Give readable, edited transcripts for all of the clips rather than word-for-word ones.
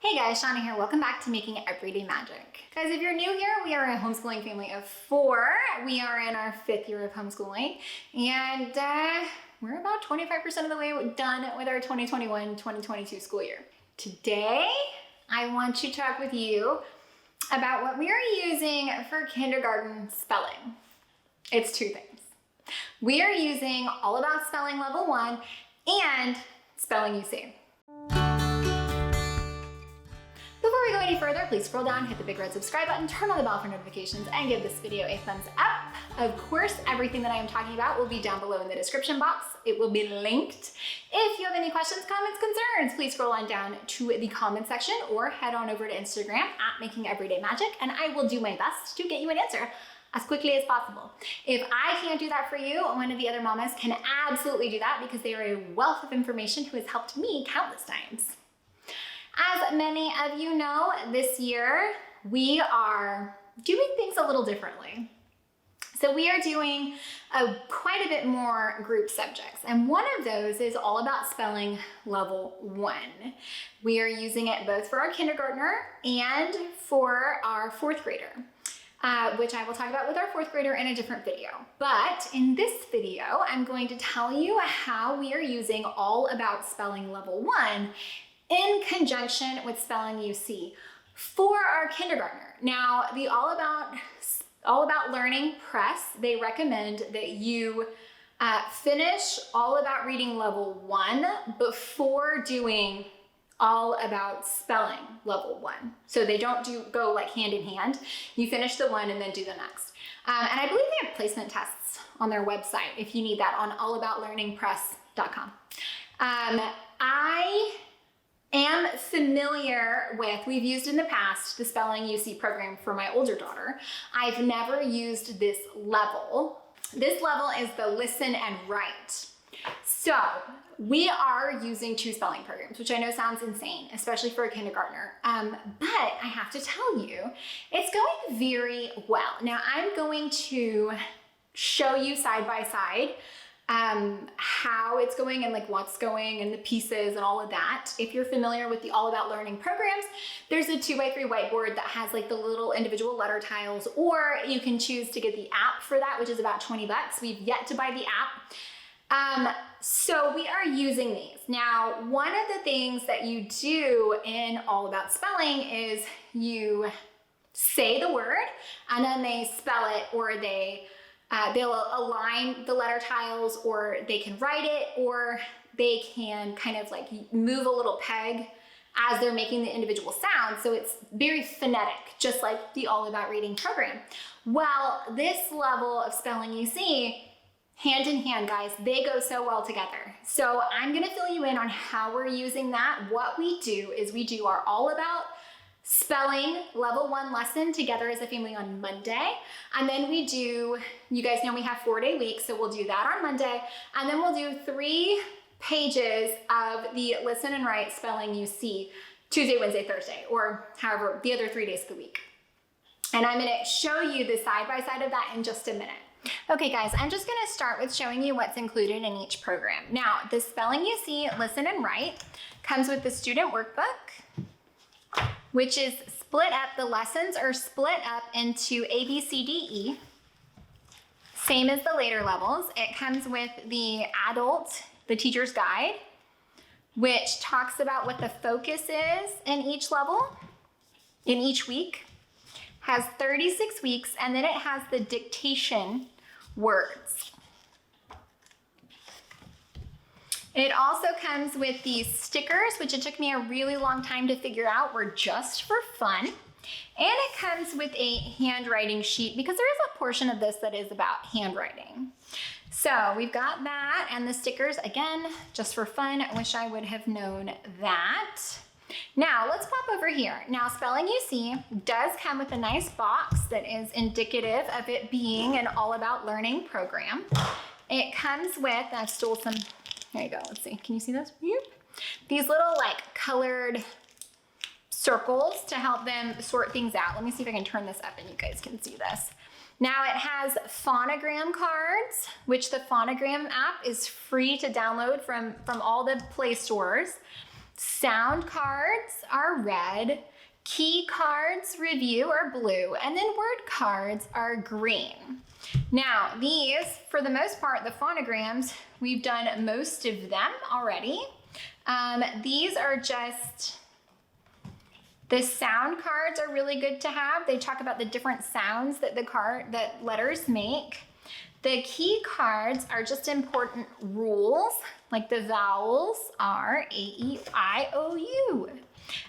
Hey guys, Shauna here. Welcome back to Making Everyday Magic. Guys, if you're new here, we are a homeschooling family of 4. We are in our 5th year of homeschooling, and we're about 25% of the way done with our 2021-2022 school year. Today, I want to talk with you about what we are using for kindergarten spelling. It's 2 things. We are using All About Spelling Level 1 and Spelling UC. Before we go any further, please scroll down, hit the big red subscribe button, turn on the bell for notifications, and give this video a thumbs up. Of course, everything that I am talking about will be down below in the description box. It will be linked. If you have any questions, comments, concerns, please scroll on down to the comment section or head on over to Instagram at Making Everyday Magic, and I will do my best to get you an answer as quickly as possible. If I can't do that for you, one of the other mamas can absolutely do that because they are a wealth of information who has helped me countless times. As many of you know, this year we are doing things a little differently. So we are doing quite a bit more group subjects, and one of those is All About Spelling Level 1. We are using it both for our kindergartner and for our 4th grader. Which I will talk about with our 4th grader in a different video. But in this video, I'm going to tell you how we are using All About Spelling Level 1 in conjunction with Spelling UC for our kindergartner. Now, the All About Learning Press, they recommend that you finish All About Reading Level 1 before doing All About Spelling Level 1. So they don't go like hand in hand. You finish the one and then do the next. And I believe they have placement tests on their website if you need that on allaboutlearningpress.com. I am familiar with, we've used in the past the Spelling UC program for my older daughter. I've never used this level. This level is the Listen and Write. So we are using 2 spelling programs, which I know sounds insane, especially for a kindergartner. But I have to tell you, it's going very well. Now I'm going to show you side by side how it's going and like what's going and the pieces and all of that. If you're familiar with the All About Learning programs, there's a 2x3 whiteboard that has like the little individual letter tiles, or you can choose to get the app for that, which is about 20 bucks. We've yet to buy the app. So we are using these. Now, one of the things that you do in All About Spelling is you say the word and then they spell it, or they'll align the letter tiles, or they can write it, or they can kind of like move a little peg as they're making the individual sounds. So it's very phonetic, just like the All About Reading program. Well, this level of Spelling UC, hand in hand, guys, they go so well together. So I'm gonna fill you in on how we're using that. What we do is we do our All About Spelling Level 1 lesson together as a family on Monday. And then we do, you guys know we have 4-day weeks, so we'll do that on Monday. And then we'll do 3 pages of the Listen and Write Spelling UC Tuesday, Wednesday, Thursday, or however, the other 3 days of the week. And I'm gonna show you the side by side of that in just a minute. Okay guys, I'm just gonna start with showing you what's included in each program. Now, the Spelling UC Listen and Write comes with the student workbook, which is split up, the lessons are split up into A, B, C, D, E. Same as the later levels. It comes with the adult, the teacher's guide, which talks about what the focus is in each level, in each week. Has 36 weeks, and then it has the dictation words. It also comes with these stickers, which it took me a really long time to figure out were just for fun. And it comes with a handwriting sheet because there is a portion of this that is about handwriting. So we've got that, and the stickers, again, just for fun. I wish I would have known that. Now let's pop over here. Now Spelling UC does come with a nice box that is indicative of it being an All About Learning program. It comes with, I've stole some, here you go, let's see, can you see those? These little like colored circles to help them sort things out. Let me see if I can turn this up and you guys can see this. Now it has phonogram cards, which the phonogram app is free to download from all the Play stores. Sound cards are red, key cards, review, are blue, and then word cards are green. Now, these, for the most part, the phonograms, we've done most of them already. These are just, the sound cards are really good to have. They talk about the different sounds that that letters make. The key cards are just important rules, like the vowels are A, E, I, O, U.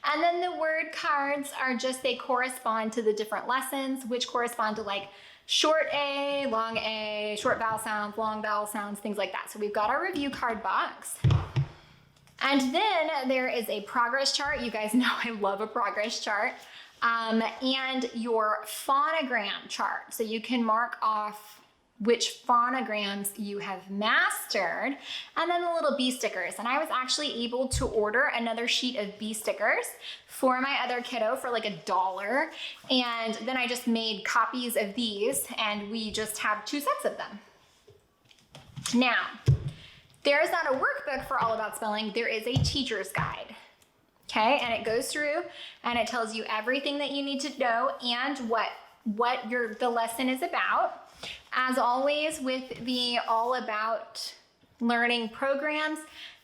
And then the word cards are just, they correspond to the different lessons, which correspond to like short A, long A, short vowel sounds, long vowel sounds, things like that. So we've got our review card box. And then there is a progress chart. You guys know I love a progress chart. And your phonogram chart. So you can mark off which phonograms you have mastered, and then the little bee stickers. And I was actually able to order another sheet of bee stickers for my other kiddo for like $1. And then I just made copies of these, and we just have 2 sets of them. Now, there is not a workbook for All About Spelling. There is a teacher's guide. Okay, and it goes through and it tells you everything that you need to know and what the lesson is about. As always with the All About Learning programs,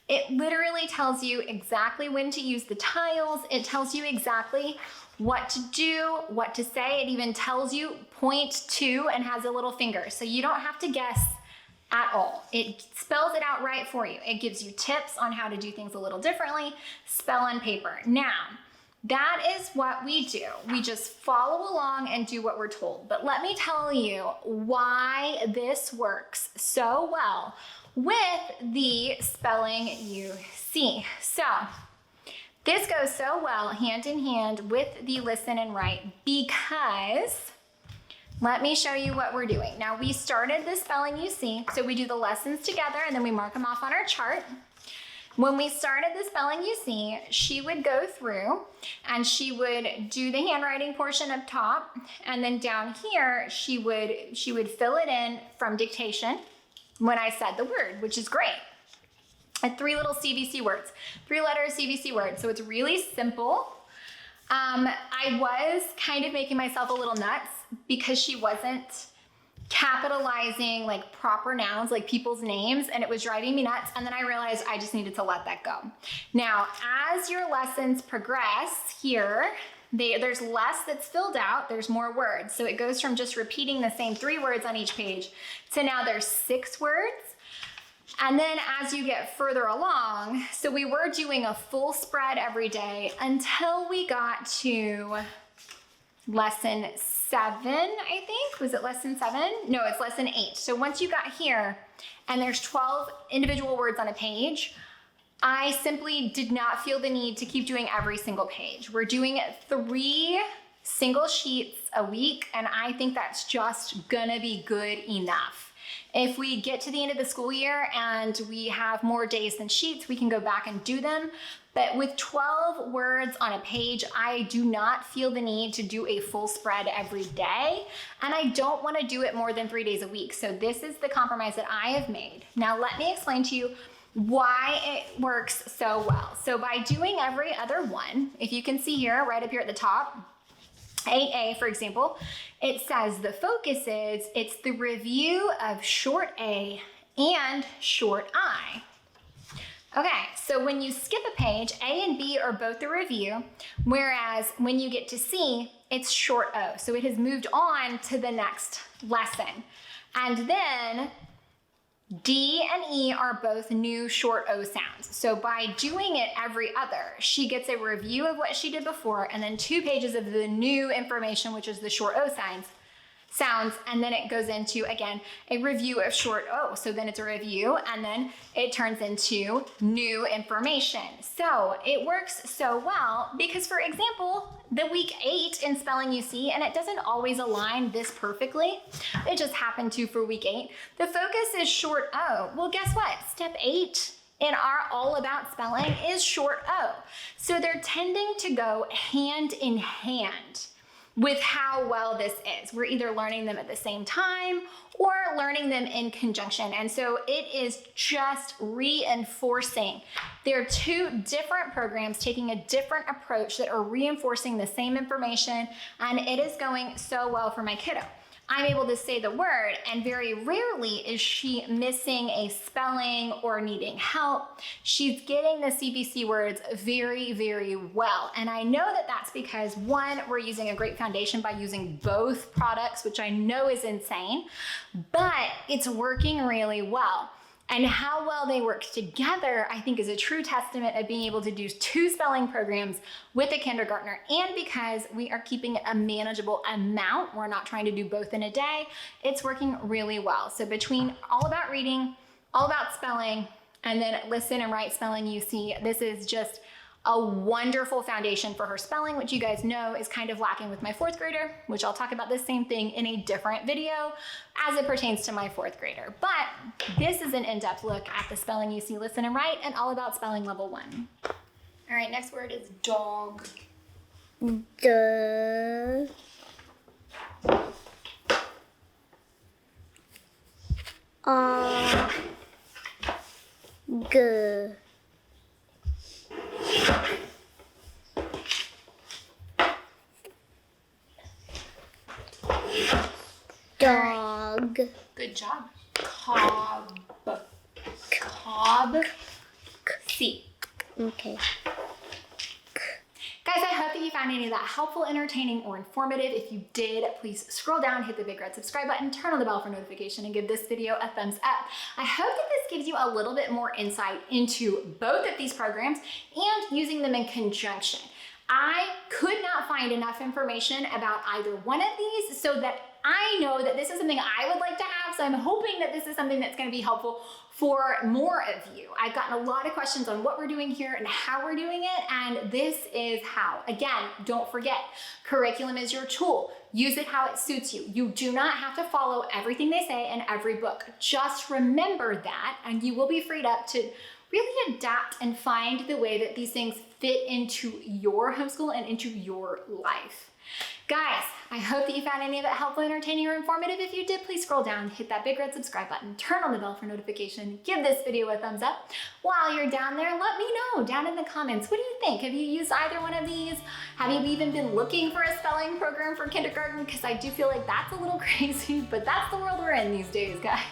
it literally tells you exactly when to use the tiles. It tells you exactly what to do, what to say. It even tells you point to and has a little finger. So you don't have to guess at all. It spells it out right for you. It gives you tips on how to do things a little differently, spell on paper. Now, that is what we do. We just follow along and do what we're told. But let me tell you why this works so well with the spelling you see. So this goes so well hand in hand with the listen and write, because let me show you what we're doing. Now, we started the spelling you see, so we do the lessons together and then we mark them off on our chart. When we started the spelling you see, she would go through and she would do the handwriting portion up top, and then down here she would fill it in from dictation when I said the word, which is great. 3 little CVC words, 3 letters CVC words, so it's really simple. I was kind of making myself a little nuts because she wasn't capitalizing like proper nouns, like people's names, and it was driving me nuts. And then I realized I just needed to let that go. Now, as your lessons progress here, there's less that's filled out, there's more words. So it goes from just repeating the same 3 words on each page to now there's 6 words. And then as you get further along, so we were doing a full spread every day until we got to lesson 7, I think. Was it lesson 7? No, it's lesson 8. So once you got here and there's 12 individual words on a page, I simply did not feel the need to keep doing every single page. We're doing 3 single sheets a week, and I think that's just gonna be good enough. If we get to the end of the school year and we have more days than sheets, we can go back and do them. But with 12 words on a page, I do not feel the need to do a full spread every day. And I don't want to do it more than 3 days a week. So this is the compromise that I have made. Now let me explain to you why it works so well. So by doing every other one, if you can see here, right up here at the top, 8A, for example, it says the focus is, it's the review of short A and short I. Okay, so when you skip a page, A and B are both the review, whereas when you get to C, it's short O. So it has moved on to the next lesson. And then D and E are both new short O sounds. So by doing it every other, she gets a review of what she did before and then 2 pages of the new information, which is the short O sounds, and then it goes into, again, a review of short O. So then it's a review, and then it turns into new information. So it works so well because, for example, the week 8 in spelling you see, and it doesn't always align this perfectly. It just happened to for week 8. The focus is short O. Well, guess what? Step 8 in our All About Spelling is short O. So they're tending to go hand in hand. with how well this is. We're either learning them at the same time or learning them in conjunction. And so it is just reinforcing. There are two different programs taking a different approach that are reinforcing the same information, and it is going so well for my kiddo. I'm able to say the word, and very rarely is she missing a spelling or needing help. She's getting the CVC words very, very well. And I know that that's because, one, we're using a great foundation by using both products, which I know is insane, but it's working really well. And how well they work together, I think, is a true testament of being able to do two spelling programs with a kindergartner. And because we are keeping a manageable amount, we're not trying to do both in a day, it's working really well. So between all about reading, all about spelling, and then listen and write spelling UC, this is just a wonderful foundation for her spelling, which you guys know is kind of lacking with my fourth grader, which I'll talk about the same thing in a different video as it pertains to my fourth grader. But this is an in-depth look at the spelling UC listen and write and all about spelling level 1. All right, next word is dog. Duh. G. Dog. Good job. Cob. Cob. C. Okay. Guys, I hope that you found any of that helpful, entertaining, or informative. If you did, please scroll down, hit the big red subscribe button, turn on the bell for notification, and give this video a thumbs up. I hope that this gives you a little bit more insight into both of these programs and using them in conjunction. I could not find enough information about either one of these so that I know that this is something I would like to have, so I'm hoping that this is something that's going to be helpful for more of you. I've gotten a lot of questions on what we're doing here and how we're doing it, and this is how. Again, don't forget, curriculum is your tool. Use it how it suits you. You do not have to follow everything they say in every book. Just remember that, and you will be freed up to really adapt and find the way that these things fit into your homeschool and into your life. Guys, I hope that you found any of it helpful, entertaining, or informative. If you did, please scroll down, hit that big red subscribe button, turn on the bell for notification, give this video a thumbs up. While you're down there, let me know down in the comments, what do you think? Have you used either one of these? Have you even been looking for a spelling program for kindergarten? Because I do feel like that's a little crazy, but that's the world we're in these days, guys.